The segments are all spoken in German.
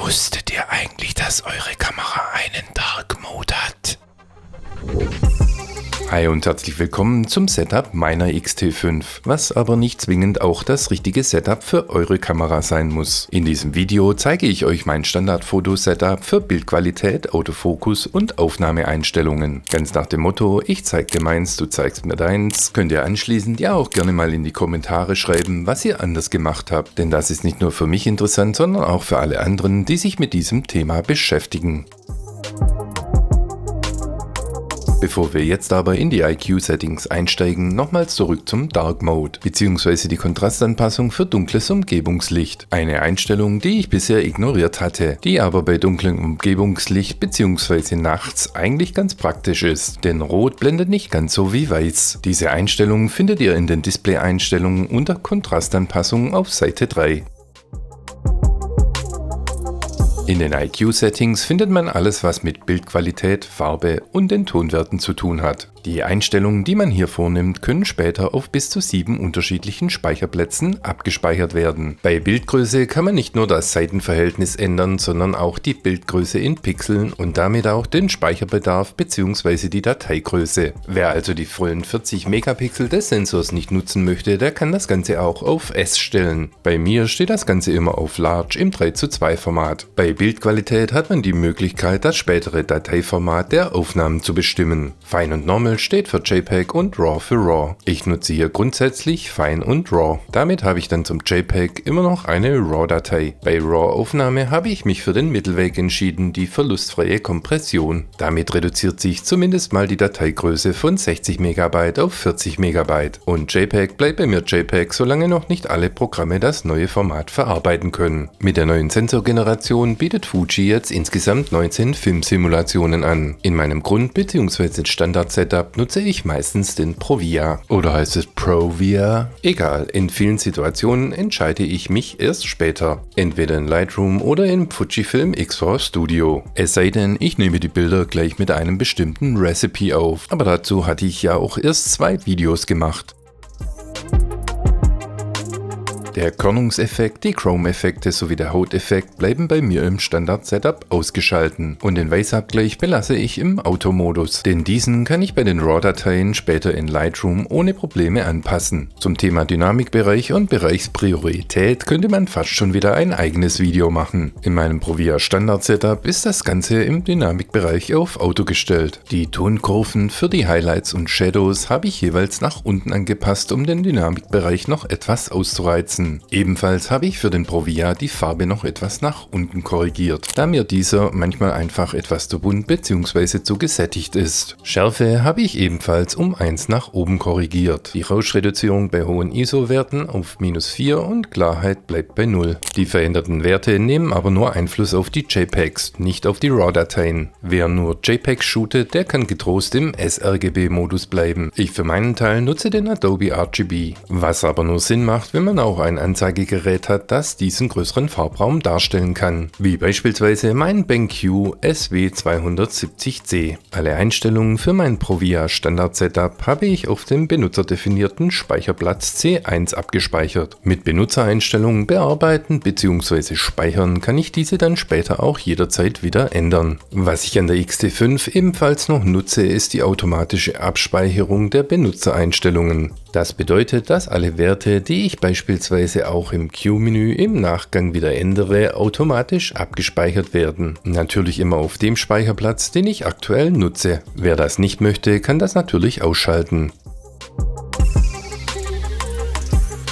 Wusstet ihr eigentlich, dass eure Kamera einen Dark Mode hat? Hi und herzlich willkommen zum Setup meiner X-T5, was aber nicht zwingend auch das richtige Setup für eure Kamera sein muss. In diesem Video zeige ich euch mein Standard-Foto-Setup für Bildqualität, Autofokus und Aufnahmeeinstellungen. Ganz nach dem Motto, ich zeig dir meins, du zeigst mir deins, könnt ihr anschließend ja auch gerne mal in die Kommentare schreiben, was ihr anders gemacht habt, denn das ist nicht nur für mich interessant, sondern auch für alle anderen, die sich mit diesem Thema beschäftigen. Bevor wir jetzt aber in die IQ-Settings einsteigen, nochmals zurück zum Dark Mode, bzw. die Kontrastanpassung für dunkles Umgebungslicht. Eine Einstellung, die ich bisher ignoriert hatte, die aber bei dunklem Umgebungslicht bzw. nachts eigentlich ganz praktisch ist, denn Rot blendet nicht ganz so wie Weiß. Diese Einstellung findet ihr in den Display-Einstellungen unter Kontrastanpassung auf Seite 3. In den IQ-Settings findet man alles, was mit Bildqualität, Farbe und den Tonwerten zu tun hat. Die Einstellungen, die man hier vornimmt, können später auf bis zu 7 unterschiedlichen Speicherplätzen abgespeichert werden. Bei Bildgröße kann man nicht nur das Seitenverhältnis ändern, sondern auch die Bildgröße in Pixeln und damit auch den Speicherbedarf bzw. die Dateigröße. Wer also die vollen 40 Megapixel des Sensors nicht nutzen möchte, der kann das Ganze auch auf S stellen. Bei mir steht das Ganze immer auf Large im 3:2 Format. Bei Bildqualität hat man die Möglichkeit, das spätere Dateiformat der Aufnahmen zu bestimmen. Fine und Normal steht für JPEG und RAW für RAW. Ich nutze hier grundsätzlich Fine und RAW. Damit habe ich dann zum JPEG immer noch eine RAW-Datei. Bei RAW-Aufnahme habe ich mich für den Mittelweg entschieden, die verlustfreie Kompression. Damit reduziert sich zumindest mal die Dateigröße von 60 MB auf 40 MB. Und JPEG bleibt bei mir JPEG, solange noch nicht alle Programme das neue Format verarbeiten können. Mit der neuen Sensorgeneration bietet Fuji jetzt insgesamt 19 Filmsimulationen an. In meinem Grund- bzw. Standard-Setup nutze ich meistens den Provia. Oder heißt es Provia? Egal, in vielen Situationen entscheide ich mich erst später. Entweder in Lightroom oder in Fujifilm X4 Studio. Es sei denn, ich nehme die Bilder gleich mit einem bestimmten Recipe auf. Aber dazu hatte ich ja auch erst 2 Videos gemacht. Der Körnungseffekt, die Chrome-Effekte sowie der Hauteffekt bleiben bei mir im Standard-Setup ausgeschalten und den Weißabgleich belasse ich im Automodus, denn diesen kann ich bei den RAW-Dateien später in Lightroom ohne Probleme anpassen. Zum Thema Dynamikbereich und Bereichspriorität könnte man fast schon wieder ein eigenes Video machen. In meinem Provia Standard-Setup ist das Ganze im Dynamikbereich auf Auto gestellt. Die Tonkurven für die Highlights und Shadows habe ich jeweils nach unten angepasst, um den Dynamikbereich noch etwas auszureizen. Ebenfalls habe ich für den Provia die Farbe noch etwas nach unten korrigiert, da mir dieser manchmal einfach etwas zu bunt bzw. zu gesättigt ist. Schärfe habe ich ebenfalls um 1 nach oben korrigiert. Die Rauschreduzierung bei hohen ISO-Werten auf -4 und Klarheit bleibt bei 0. Die veränderten Werte nehmen aber nur Einfluss auf die JPEGs, nicht auf die RAW-Dateien. Wer nur JPEGs shootet, der kann getrost im sRGB-Modus bleiben. Ich für meinen Teil nutze den Adobe RGB, was aber nur Sinn macht, wenn man auch ein Anzeigegerät hat, das diesen größeren Farbraum darstellen kann, wie beispielsweise mein BenQ SW270C. Alle Einstellungen für mein Provia Standard Setup habe ich auf dem benutzerdefinierten Speicherplatz C1 abgespeichert. Mit Benutzereinstellungen bearbeiten bzw. speichern kann ich diese dann später auch jederzeit wieder ändern. Was ich an der X-T5 ebenfalls noch nutze, ist die automatische Abspeicherung der Benutzereinstellungen. Das bedeutet, dass alle Werte, die ich beispielsweise auch im Q-Menü im Nachgang wieder ändere, automatisch abgespeichert werden. Natürlich immer auf dem Speicherplatz, den ich aktuell nutze. Wer das nicht möchte, kann das natürlich ausschalten.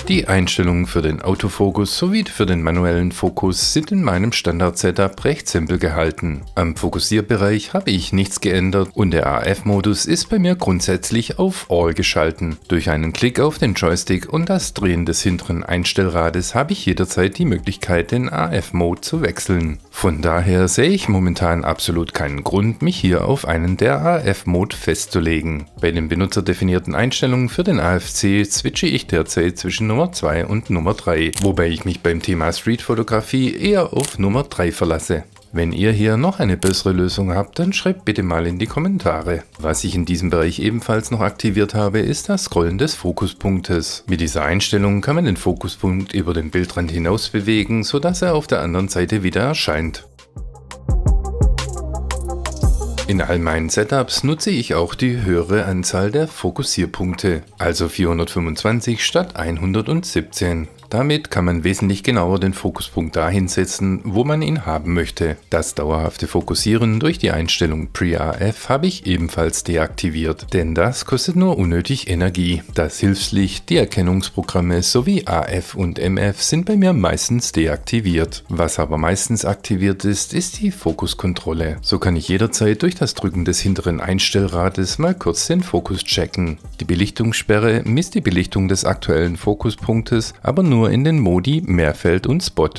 Die Einstellungen für den Autofokus sowie für den manuellen Fokus sind in meinem Standard-Setup recht simpel gehalten. Am Fokussierbereich habe ich nichts geändert und der AF-Modus ist bei mir grundsätzlich auf All geschalten. Durch einen Klick auf den Joystick und das Drehen des hinteren Einstellrades habe ich jederzeit die Möglichkeit, den AF-Mode zu wechseln. Von daher sehe ich momentan absolut keinen Grund, mich hier auf einen der AF-Mode festzulegen. Bei den benutzerdefinierten Einstellungen für den AFC switche ich derzeit zwischen Nummer 2 und Nummer 3, wobei ich mich beim Thema Streetfotografie eher auf Nummer 3 verlasse. Wenn ihr hier noch eine bessere Lösung habt, dann schreibt bitte mal in die Kommentare. Was ich in diesem Bereich ebenfalls noch aktiviert habe, ist das Scrollen des Fokuspunktes. Mit dieser Einstellung kann man den Fokuspunkt über den Bildrand hinaus bewegen, sodass er auf der anderen Seite wieder erscheint. In all meinen Setups nutze ich auch die höhere Anzahl der Fokussierpunkte, also 425 statt 117. Damit kann man wesentlich genauer den Fokuspunkt dahin setzen, wo man ihn haben möchte. Das dauerhafte Fokussieren durch die Einstellung Pre-AF habe ich ebenfalls deaktiviert, denn das kostet nur unnötig Energie. Das Hilfslicht, die Erkennungsprogramme sowie AF und MF sind bei mir meistens deaktiviert. Was aber meistens aktiviert ist, ist die Fokuskontrolle. So kann ich jederzeit durch das Drücken des hinteren Einstellrades mal kurz den Fokus checken. Die Belichtungssperre misst die Belichtung des aktuellen Fokuspunktes, aber nur in den Modi Mehrfeld und Spot.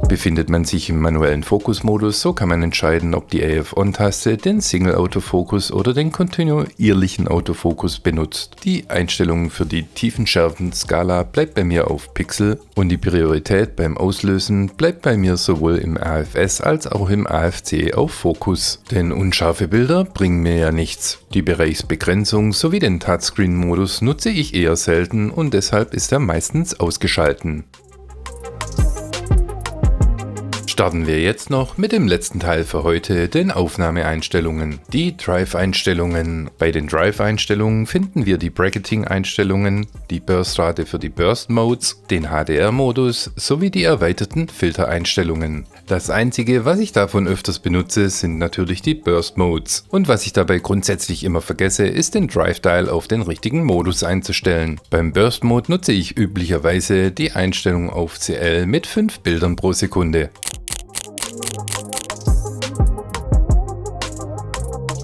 Befindet man sich im manuellen Fokusmodus, so kann man entscheiden, ob die AF-On-Taste den Single-Autofokus oder den kontinuierlichen Autofokus benutzt. Die Einstellung für die Tiefenschärfen-Skala bleibt bei mir auf Pixel und die Priorität beim Auslösen bleibt bei mir sowohl im AFS als auch im AFC auf Fokus. Denn unscharfe Bilder bringen mir ja nichts. Die Bereichsbegrenzung sowie den Touchscreen-Modus nutze ich eher selten und deshalb ist er meistens ausgeschalten. Starten wir jetzt noch mit dem letzten Teil für heute, den Aufnahmeeinstellungen. Die Drive-Einstellungen. Bei den Drive-Einstellungen finden wir die Bracketing-Einstellungen, die Burstrate für die Burst-Modes, den HDR-Modus sowie die erweiterten Filtereinstellungen. Das einzige, was ich davon öfters benutze, sind natürlich die Burst-Modes. Und was ich dabei grundsätzlich immer vergesse, ist den Drive-Dial auf den richtigen Modus einzustellen. Beim Burst-Mode nutze ich üblicherweise die Einstellung auf CL mit 5 Bildern pro Sekunde.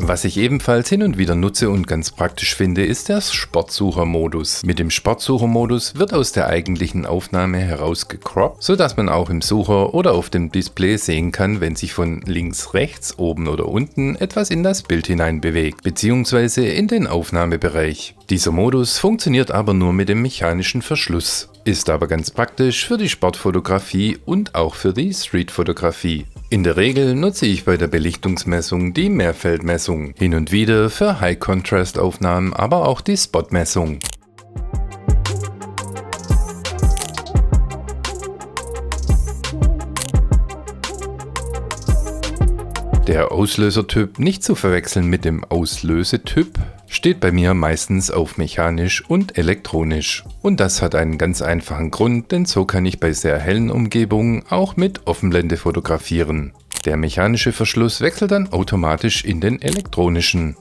Was ich ebenfalls hin und wieder nutze und ganz praktisch finde, ist der Sportsucher-Modus. Mit dem Sportsucher-Modus wird aus der eigentlichen Aufnahme herausgecroppt, sodass man auch im Sucher oder auf dem Display sehen kann, wenn sich von links, rechts, oben oder unten etwas in das Bild hinein bewegt, beziehungsweise in den Aufnahmebereich. Dieser Modus funktioniert aber nur mit dem mechanischen Verschluss, ist aber ganz praktisch für die Sportfotografie und auch für die Streetfotografie. In der Regel nutze ich bei der Belichtungsmessung die Mehrfeldmessung, hin und wieder für High-Contrast-Aufnahmen aber auch die Spotmessung. Der Auslösertyp, nicht zu verwechseln mit dem Auslösetyp, steht bei mir meistens auf mechanisch und elektronisch. Und das hat einen ganz einfachen Grund, denn so kann ich bei sehr hellen Umgebungen auch mit Offenblende fotografieren. Der mechanische Verschluss wechselt dann automatisch in den elektronischen.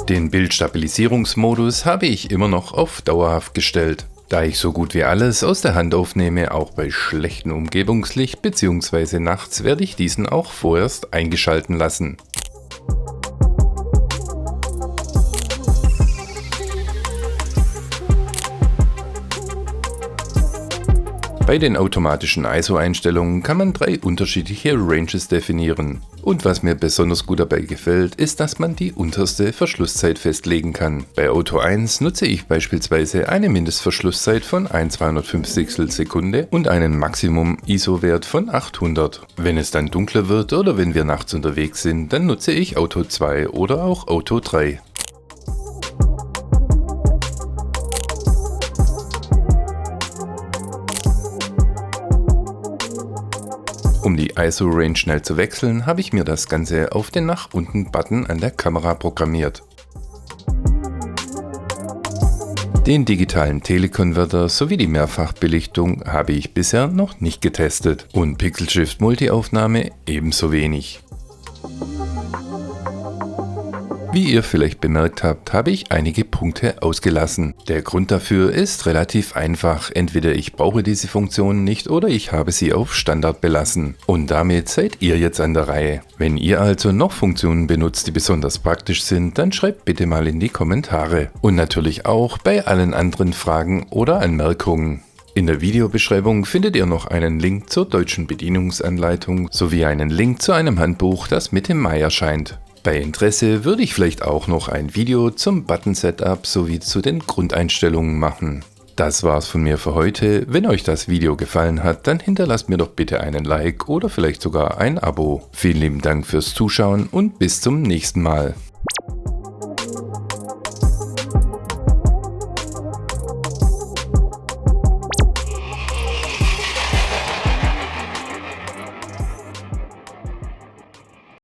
Den Bildstabilisierungsmodus habe ich immer noch auf dauerhaft gestellt. Da ich so gut wie alles aus der Hand aufnehme, auch bei schlechtem Umgebungslicht bzw. nachts, werde ich diesen auch vorerst eingeschalten lassen. Bei den automatischen ISO-Einstellungen kann man 3 unterschiedliche Ranges definieren. Und was mir besonders gut dabei gefällt, ist, dass man die unterste Verschlusszeit festlegen kann. Bei Auto 1 nutze ich beispielsweise eine Mindestverschlusszeit von 1/250 Sekunde und einen Maximum-ISO-Wert von 800. Wenn es dann dunkler wird oder wenn wir nachts unterwegs sind, dann nutze ich Auto 2 oder auch Auto 3. Um die ISO-Range schnell zu wechseln, habe ich mir das Ganze auf den nach unten Button an der Kamera programmiert. Den digitalen Telekonverter sowie die Mehrfachbelichtung habe ich bisher noch nicht getestet und Pixel Shift Multi-Aufnahme ebenso wenig. Wie ihr vielleicht bemerkt habt, habe ich einige Punkte ausgelassen. Der Grund dafür ist relativ einfach. Entweder ich brauche diese Funktion nicht oder ich habe sie auf Standard belassen. Und damit seid ihr jetzt an der Reihe. Wenn ihr also noch Funktionen benutzt, die besonders praktisch sind, dann schreibt bitte mal in die Kommentare. Und natürlich auch bei allen anderen Fragen oder Anmerkungen. In der Videobeschreibung findet ihr noch einen Link zur deutschen Bedienungsanleitung sowie einen Link zu einem Handbuch, das Mitte Mai erscheint. Bei Interesse würde ich vielleicht auch noch ein Video zum Button-Setup sowie zu den Grundeinstellungen machen. Das war's von mir für heute. Wenn euch das Video gefallen hat, dann hinterlasst mir doch bitte einen Like oder vielleicht sogar ein Abo. Vielen lieben Dank fürs Zuschauen und bis zum nächsten Mal.